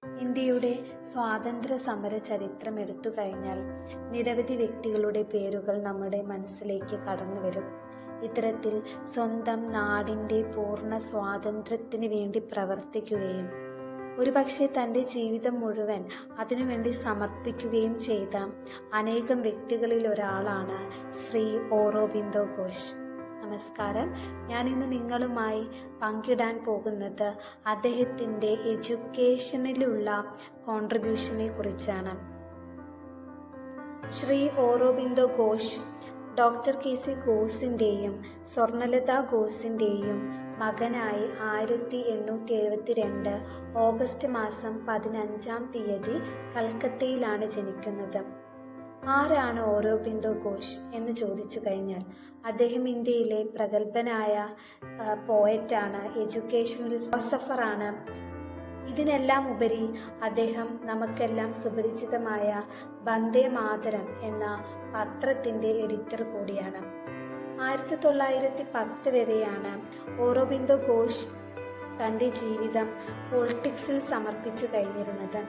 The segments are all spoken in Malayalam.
ഇന്ത്യയുടെ സ്വാതന്ത്ര്യ സമര ചരിത്രം എടുത്തു കഴിഞ്ഞാൽ നിരവധി വ്യക്തികളുടെ പേരുകൾ നമ്മുടെ മനസ്സിലേക്ക് കടന്നു വരും. ഇത്തരത്തിൽ സ്വന്തം നാടിൻ്റെ പൂർണ്ണ സ്വാതന്ത്ര്യത്തിന് വേണ്ടി പ്രവർത്തിക്കുകയും ഒരുപക്ഷെ തൻ്റെ ജീവിതം മുഴുവൻ അതിനുവേണ്ടി സമർപ്പിക്കുകയും ചെയ്ത അനേകം വ്യക്തികളിൽ ഒരാളാണ് ശ്രീ ഓറോബിന്ദോ ഘോഷ്. നമസ്കാരം. ഞാനിന്ന് നിങ്ങളുമായി പങ്കിടാൻ പോകുന്നത് അദ്ദേഹത്തിൻ്റെ എഡ്യൂക്കേഷനിലുള്ള കോൺട്രിബ്യൂഷനെ കുറിച്ചാണ്. ശ്രീ ഓറോബിന്ദോ ഘോഷ് ഡോക്ടർ KC ഘോഷിൻ്റെയും സ്വർണലത ഘോഷിൻ്റെയും മകനായി 1872 ഓഗസ്റ്റ് മാസം 15 കൽക്കത്തയിലാണ് ജനിക്കുന്നത്. ആരാണ് ഓറോബിന്ദോ ഘോഷ് എന്ന് ചോദിച്ചു കഴിഞ്ഞാൽ അദ്ദേഹം ഇന്ത്യയിലെ പ്രഗത്ഭനായ പോയറ്റാണ്, എഡ്യൂക്കേഷണൽ ഫിലോസഫറാണ്. ഇതിനെല്ലാം ഉപരി അദ്ദേഹം നമുക്കെല്ലാം സുപരിചിതമായ വന്ദേ മാതരം എന്ന പത്രത്തിൻ്റെ എഡിറ്റർ കൂടിയാണ്. 1910 വരെയാണ് ഓറോബിന്ദോ ഘോഷ് തൻ്റെ ജീവിതം പൊളിറ്റിക്സിൽ സമർപ്പിച്ചു കഴിഞ്ഞിരുന്നത്.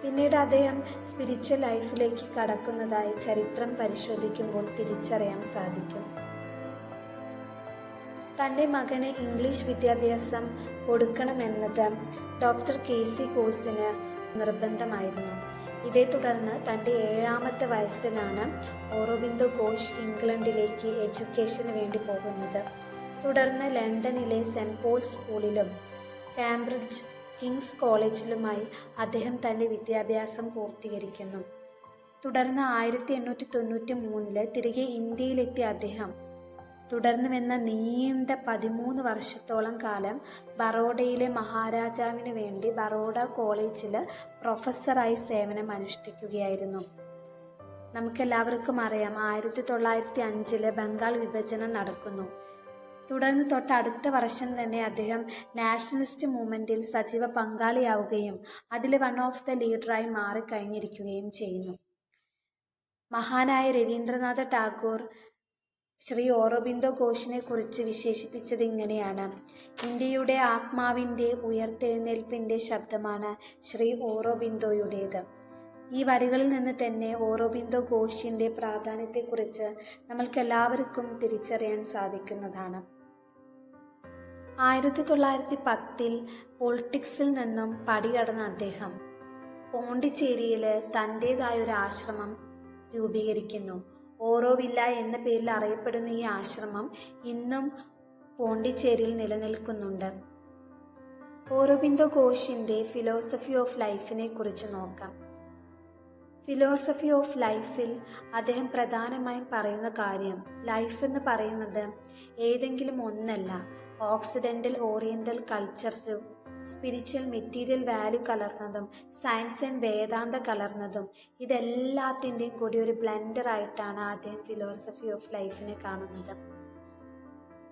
പിന്നീട് അദ്ദേഹം സ്പിരിച്വൽ ലൈഫിലേക്ക് കടക്കുന്നതായി ചരിത്രം പരിശോധിക്കുമ്പോൾ തിരിച്ചറിയാൻ സാധിക്കും. തൻ്റെ മകന് ഇംഗ്ലീഷ് വിദ്യാഭ്യാസം കൊടുക്കണമെന്നത് ഡോക്ടർ KC ഘോഷിന് നിർബന്ധമായിരുന്നു. ഇതേ തുടർന്ന് തൻ്റെ 7ാമത്തെ വയസ്സിലാണ് ഓറോബിന്ദോ ഘോഷ് ഇംഗ്ലണ്ടിലേക്ക് എഡ്യൂക്കേഷന് വേണ്ടി പോകുന്നത്. തുടർന്ന് ലണ്ടനിലെ സെൻറ്റ് പോൾസ് സ്കൂളിലും കാംബ്രിഡ്ജ് കിങ്സ് കോളേജിലുമായി അദ്ദേഹം തൻ്റെ വിദ്യാഭ്യാസം പൂർത്തീകരിക്കുന്നു. തുടർന്ന് 1893 തിരികെ ഇന്ത്യയിലെത്തിയ അദ്ദേഹം തുടർന്ന് വന്ന നീണ്ട 13 വർഷത്തോളം കാലം ബറോഡയിലെ മഹാരാജാവിന് വേണ്ടി ബറോഡ കോളേജിൽ പ്രൊഫസറായി സേവനം അനുഷ്ഠിക്കുകയായിരുന്നു. നമുക്കെല്ലാവർക്കും അറിയാം, 1905 ബംഗാൾ വിഭജനം നടക്കുന്നു. തുടർന്ന് തൊട്ടടുത്ത വർഷം തന്നെ അദ്ദേഹം നാഷണലിസ്റ്റ് മൂവ്മെൻറ്റിൽ സജീവ പങ്കാളിയാവുകയും അതിൽ വൺ ഓഫ് ദ ലീഡറായി മാറിക്കഴിഞ്ഞിരിക്കുകയും ചെയ്യുന്നു. മഹാനായ രവീന്ദ്രനാഥ ടാഗോർ ശ്രീ ഓറോബിന്ദോ ഘോഷിനെ കുറിച്ച് വിശേഷിപ്പിച്ചത് ഇങ്ങനെയാണ്: ഇന്ത്യയുടെ ആത്മാവിൻ്റെ ഉയർത്തെഴുന്നേൽപ്പിൻ്റെ ശബ്ദമാണ് ശ്രീ ഓറോബിന്ദോയുടേത്. ഈ വരികളിൽ നിന്ന് തന്നെ ഓറോബിന്ദോ ഘോഷിൻ്റെ പ്രാധാന്യത്തെക്കുറിച്ച് നമ്മൾക്കെല്ലാവർക്കും തിരിച്ചറിയാൻ സാധിക്കുന്നതാണ്. 1910 പൊളിറ്റിക്സിൽ നിന്നും പടികടന്ന അദ്ദേഹം പോണ്ടിച്ചേരിയിൽ തൻ്റേതായൊരു ആശ്രമം രൂപീകരിക്കുന്നു. ഓറോവില്ല എന്ന പേരിൽ അറിയപ്പെടുന്ന ഈ ആശ്രമം ഇന്നും പോണ്ടിച്ചേരിയിൽ നിലനിൽക്കുന്നുണ്ട്. ഓറോബിന്ദോ ഘോഷിൻ്റെ ഫിലോസഫി ഓഫ് ലൈഫിനെ കുറിച്ച് നോക്കാം. ഫിലോസഫി ഓഫ് ലൈഫിൽ അദ്ദേഹം പ്രധാനമായും പറയുന്ന കാര്യം, ലൈഫ് എന്ന് പറയുന്നത് ഏതെങ്കിലും ഒന്നല്ല, ഓക്സിഡൻ്റൽ ഓറിയൻ്റൽ കൾച്ചറും സ്പിരിച്വൽ മെറ്റീരിയൽ വാല്യൂ കലർന്നതും സയൻസ് ആൻഡ് വേദാന്ത കലർന്നതും ഇതെല്ലാത്തിൻ്റെയും കൂടി ഒരു ബ്ലെൻഡറായിട്ടാണ് അദ്ദേഹം ഫിലോസഫി ഓഫ് ലൈഫിനെ കാണുന്നത്.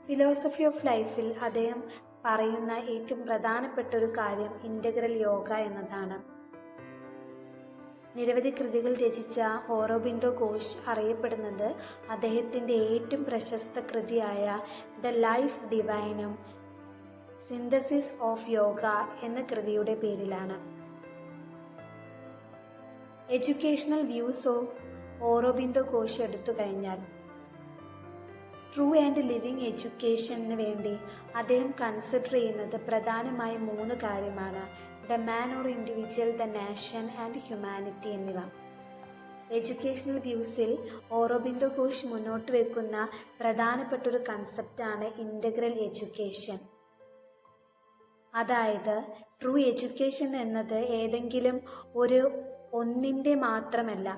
ഫിലോസഫി ഓഫ് ലൈഫിൽ അദ്ദേഹം പറയുന്ന ഏറ്റവും പ്രധാനപ്പെട്ട ഒരു കാര്യം ഇൻ്റഗ്രൽ യോഗ എന്നതാണ്. നിരവധി കൃതികൾ രചിച്ച ഓറോബിന്ദോ ഘോഷ് അറിയപ്പെടുന്നത് അദ്ദേഹത്തിൻ്റെ ഏറ്റവും പ്രശസ്ത കൃതിയായ ദ ലൈഫ് ഡിവൈനും സിന്തസിസ് ഓഫ് യോഗ എന്ന കൃതിയുടെ പേരിലാണ്. Educational views of Aurobindo Ghosh എടുത്തു കഴിഞ്ഞാൽ ട്രൂ ആൻഡ് ലിവിങ് എഡ്യൂക്കേഷന് വേണ്ടി അദ്ദേഹം കൺസിഡർ ചെയ്യുന്നത് പ്രധാനമായും 3 കാര്യമാണ്: the man or individual, the nation and humanity എന്നിവ. എഡ്യൂക്കേഷണൽ വ്യൂസിൽ ഓറോബിന്ദോ ഘോഷ് മുന്നോട്ട് വയ്ക്കുന്ന പ്രധാനപ്പെട്ട ഒരു കൺസെപ്റ്റാണ് ഇൻ്റഗ്രൽ എഡ്യൂക്കേഷൻ. അതായത് ട്രൂ എഡ്യൂക്കേഷൻ എന്നത് ഏതെങ്കിലും ഒന്നിൻ്റെ മാത്രമല്ല.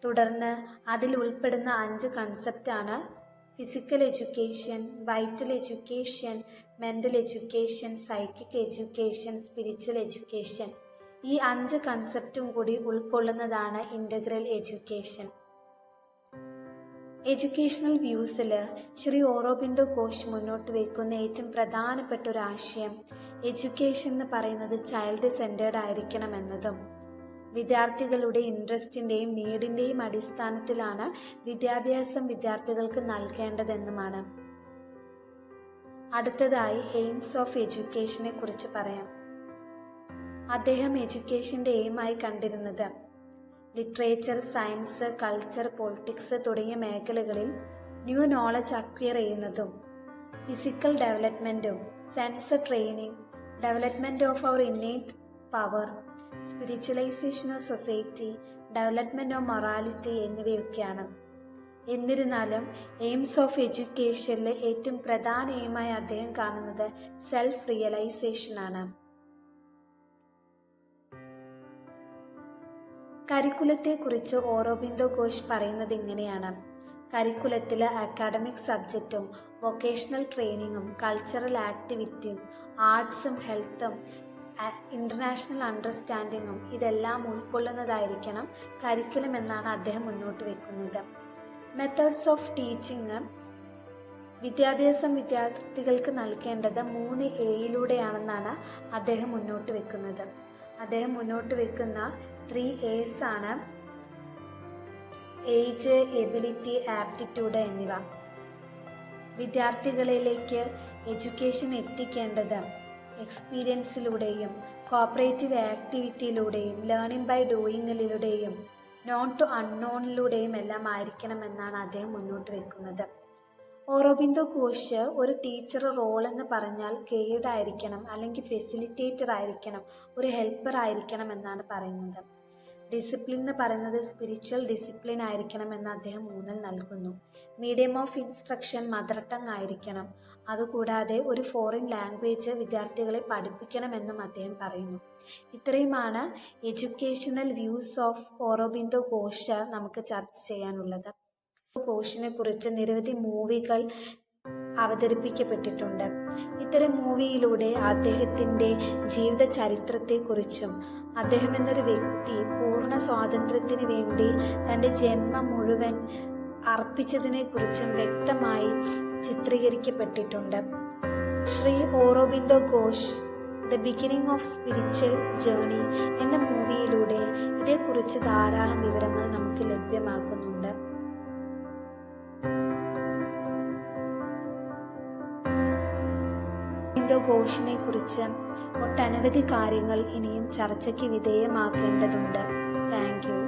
തുടർന്ന് അതിൽ ഉൾപ്പെടുന്ന 5 കൺസെപ്റ്റാണ്: physical education, vital education, mental education, psychic education, spiritual education. ഈ 5 കൺസെപ്റ്റും കൂടി ഉൾക്കൊള്ളുന്നതാണ് ഇൻ്റഗ്രൽ എഡ്യൂക്കേഷൻ. എഡ്യൂക്കേഷണൽ വ്യൂസിൽ ശ്രീ ഓറോബിന്ദോ ഘോഷ് മുന്നോട്ട് വയ്ക്കുന്ന ഏറ്റവും പ്രധാനപ്പെട്ട ഒരു ആശയം എഡ്യൂക്കേഷൻ എന്ന് പറയുന്നത് ചൈൽഡ് സെൻറ്റേർഡ് ആയിരിക്കണമെന്നതും വിദ്യാർത്ഥികളുടെ ഇൻട്രസ്റ്റിൻ്റെയും നീഡിൻ്റെയും അടിസ്ഥാനത്തിലാണ് വിദ്യാഭ്യാസം വിദ്യാർത്ഥികൾക്ക് നൽകേണ്ടതെന്നുമാണ്. അടുത്തതായി എയിംസ് ഓഫ് എഡ്യൂക്കേഷനെ കുറിച്ച് പറയാം. അദ്ദേഹം എഡ്യൂക്കേഷൻ്റെ എയിമായി കണ്ടിരുന്നത് ലിറ്ററേച്ചർ, സയൻസ്, കൾച്ചർ, പൊളിറ്റിക്സ് തുടങ്ങിയ മേഖലകളിൽ ന്യൂ നോളജ് അക്വയർ ചെയ്യുന്നതും ഫിസിക്കൽ ഡെവലപ്മെൻറ്റും, sense training, development of our innate power, spiritualisation of society, development of morality എന്നിവയൊക്കെയാണ്. എന്നിരുന്നാലും എയിംസ് ഓഫ് എഡ്യൂക്കേഷനിൽ ഏറ്റവും പ്രധാന എയിമായി അദ്ദേഹം കാണുന്നത് സെൽഫ് റിയലൈസേഷനാണ്. കരിക്കുലത്തെക്കുറിച്ച് ഓറോബിന്ദോ ഘോഷ് പറയുന്നത് ഇങ്ങനെയാണ്: കരിക്കുലത്തിൽ അക്കാഡമിക് സബ്ജക്റ്റും വൊക്കേഷണൽ ട്രെയിനിങ്ങും കൾച്ചറൽ ആക്ടിവിറ്റിയും ആർട്സും ഹെൽത്തും ഇൻ്റർനാഷണൽ അണ്ടർസ്റ്റാൻഡിങ്ങും ഇതെല്ലാം ഉൾക്കൊള്ളുന്നതായിരിക്കണം കരിക്കുലം എന്നാണ് അദ്ദേഹം മുന്നോട്ട് വയ്ക്കുന്നത്. മെത്തേഡ്സ് ഓഫ് ടീച്ചിങ് വിദ്യാഭ്യാസം വിദ്യാർത്ഥികൾക്ക് നൽകേണ്ടത് 3 Aയിലൂടെയാണെന്നാണ് അദ്ദേഹം മുന്നോട്ട് വെക്കുന്നത്. അദ്ദേഹം മുന്നോട്ട് വെക്കുന്ന 3 A's ആണ് ഏജ്, എബിലിറ്റി, ആപ്റ്റിറ്റ്യൂഡ് എന്നിവ. വിദ്യാർത്ഥികളിലേക്ക് എഡ്യൂക്കേഷൻ എത്തിക്കേണ്ടത് എക്സ്പീരിയൻസിലൂടെയും കോപ്പറേറ്റീവ് ആക്ടിവിറ്റിയിലൂടെയും ലേണിംഗ് ബൈ ഡൂയിങ്ങിലൂടെയും നോൺ ടു അൺനോണിലൂടെയും എല്ലാം ആയിരിക്കണമെന്നാണ് അദ്ദേഹം മുന്നോട്ട് വെക്കുന്നത്. ഓറോബിന്ദോ ഘോഷ് ഒരു ടീച്ചർ റോൾ എന്ന് പറഞ്ഞാൽ ഗൈഡ് ആയിരിക്കണം, അല്ലെങ്കിൽ ഫെസിലിറ്റേറ്റർ ആയിരിക്കണം, ഒരു ഹെൽപ്പർ ആയിരിക്കണം എന്നാണ് പറയുന്നത്. ഡിസിപ്ലിൻ എന്ന് പറയുന്നത് സ്പിരിച്വൽ ഡിസിപ്ലിൻ ആയിരിക്കണം എന്ന് അദ്ദേഹം ഊന്നൽ നൽകുന്നു. Medium of instruction mother tongue ആയിരിക്കണം. അതുകൂടാതെ ഒരു ഫോറിൻ ലാംഗ്വേജ് വിദ്യാർത്ഥികളെ പഠിപ്പിക്കണമെന്നും അദ്ദേഹം പറയുന്നു. ഇത്രയുമാണ് educational views of Aurobindo Ghosh നമുക്ക് ചർച്ച ചെയ്യാനുള്ളത്. ഘോഷിനെ കുറിച്ച് നിരവധി മൂവികൾ അവതരിപ്പിക്കപ്പെട്ടിട്ടുണ്ട്. ഇത്തരം മൂവിയിലൂടെ അദ്ദേഹത്തിൻ്റെ ജീവിത ചരിത്രത്തെക്കുറിച്ചും അദ്ദേഹം എന്നൊരു വ്യക്തി പൂർണ്ണ സ്വാതന്ത്ര്യത്തിന് വേണ്ടി തൻ്റെ ജന്മം മുഴുവൻ അർപ്പിച്ചതിനെക്കുറിച്ചും വ്യക്തമായി ചിത്രീകരിക്കപ്പെട്ടിട്ടുണ്ട്. Shri Aurobindo Ghosh the beginning of spiritual journey എന്ന മൂവിയിലൂടെ ഇതേക്കുറിച്ച് ധാരാളം വിവരങ്ങൾ നമുക്ക് ലഭ്യമാക്കുന്നുണ്ട്. ഓറോബിന്ദോ ഘോഷിനെ കുറിച്ച് ഒട്ടനവധി കാര്യങ്ങൾ ഇനിയും ചർച്ചയ്ക്ക് വിധേയമാക്കേണ്ടതുണ്ട്. Thank you.